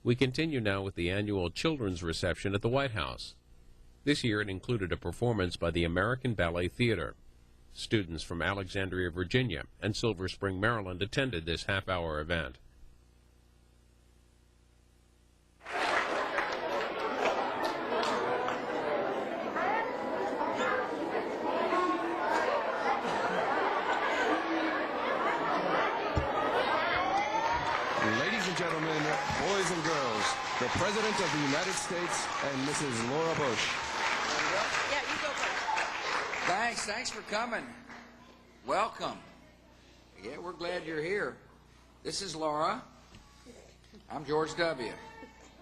We continue now with the annual children's reception at the White House. This year it included a performance by the American Ballet Theatre. Students from Alexandria, Virginia and Silver Spring, Maryland attended this half-hour event. Ladies and gentlemen, boys and girls, the President of the United States and Mrs. Laura Bush. Yeah, you go first. Thanks for coming. Welcome. Yeah, we're glad you're here. This is Laura. I'm George W.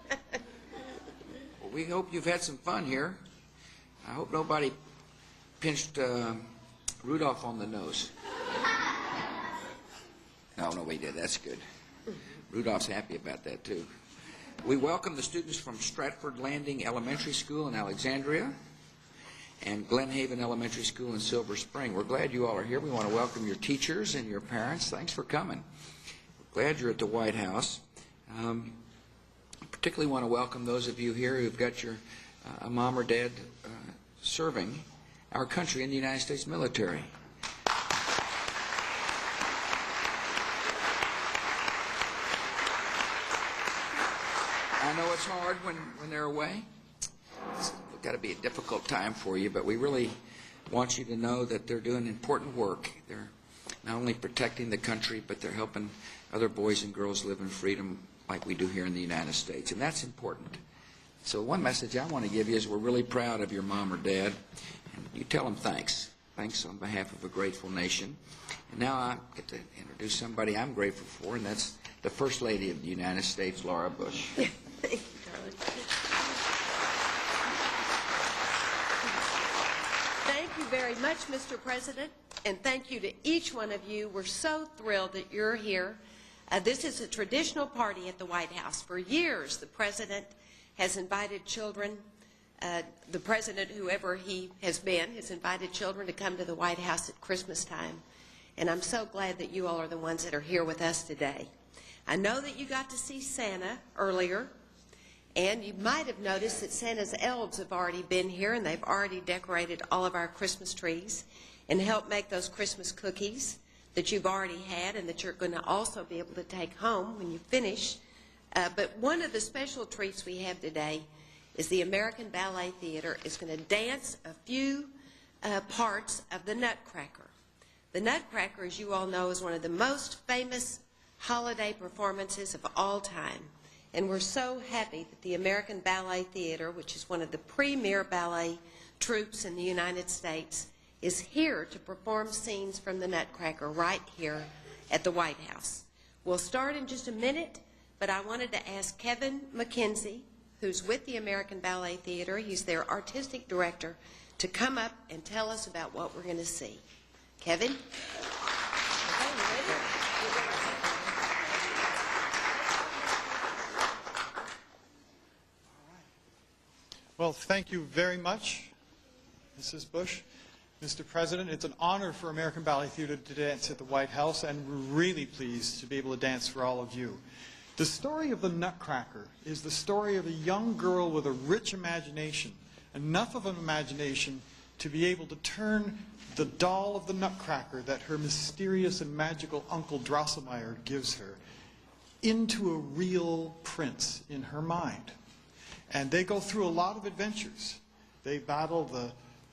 Well, we hope you've had some fun here. I hope nobody pinched Rudolph on the nose. No, we did. That's good. Rudolph's happy about that, too. We welcome the students from Stratford Landing Elementary School in Alexandria and Glen Haven Elementary School in Silver Spring. We're glad you all are here. We want to welcome your teachers and your parents. Thanks for coming. We're glad you're at the White House. I particularly want to welcome those of you here who've got your mom or dad serving our country in the United States military. I know it's hard when they're away. It's got to be a difficult time for you, but we really want you to know that they're doing important work. They're not only protecting the country, but they're helping other boys and girls live in freedom like we do here in the United States, and that's important. So one message I want to give you is we're really proud of your mom or dad, and you tell them thanks. Thanks on behalf of a grateful nation. And now I get to introduce somebody I'm grateful for, and that's the First Lady of the United States, Laura Bush. Thank you, darling. Thank you very much, Mr. President, and thank you to each one of you. We're so thrilled that you're here. This is a traditional party at the White House. For years, the President has invited children, the President, whoever he has been, has invited children to come to the White House at Christmas time. And I'm so glad that you all are the ones that are here with us today. I know that you got to see Santa earlier. And you might have noticed that Santa's elves have already been here, and they've already decorated all of our Christmas trees and helped make those Christmas cookies that you've already had and that you're going to also be able to take home when you finish. But one of the special treats we have today is the American Ballet Theatre is going to dance a few parts of the Nutcracker. The Nutcracker, as you all know, is one of the most famous holiday performances of all time. And we're so happy that the American Ballet Theatre, which is one of the premier ballet troupes in the United States, is here to perform scenes from the Nutcracker right here at the White House. We'll start in just a minute, but I wanted to ask Kevin McKenzie, who's with the American Ballet Theatre, he's their artistic director, to come up and tell us about what we're going to see. Kevin? Well, thank you very much, Mrs. Bush. Mr. President, it's an honor for American Ballet Theatre to dance at the White House, and we're really pleased to be able to dance for all of you. The story of the Nutcracker is the story of a young girl with a rich imagination, enough of an imagination to be able to turn the doll of the Nutcracker that her mysterious and magical Uncle Drosselmeyer gives her into a real prince in her mind. And they go through a lot of adventures. They battle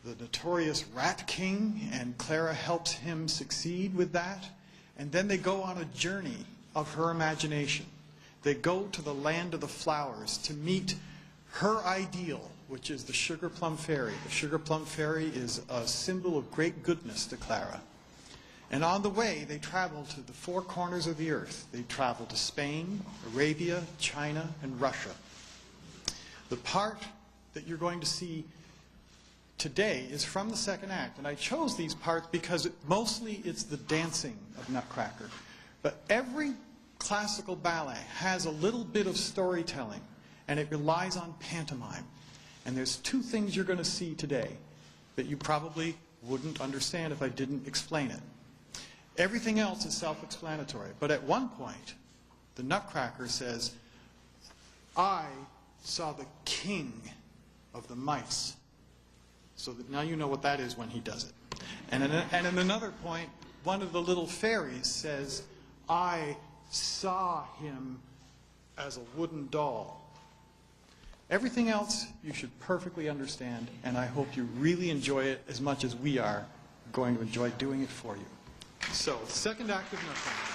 the notorious Rat King, and Clara helps him succeed with that. And then they go on a journey of her imagination. They go to the land of the flowers to meet her ideal, which is the Sugar Plum Fairy. The Sugar Plum Fairy is a symbol of great goodness to Clara. And on the way, they travel to the four corners of the earth. They travel to Spain, Arabia, China, and Russia. The part that you're going to see today is from the second act, and I chose these parts because mostly it's the dancing of Nutcracker. But every classical ballet has a little bit of storytelling, and it relies on pantomime. And there's two things you're going to see today that you probably wouldn't understand if I didn't explain it. Everything else is self-explanatory, but at one point, the Nutcracker says, I saw the king of the mice. So that now you know what that is when he does it. And in another point, one of the little fairies says, I saw him as a wooden doll. Everything else you should perfectly understand, and I hope you really enjoy it as much as we are going to enjoy doing it for you. So, second act of Nutcracker.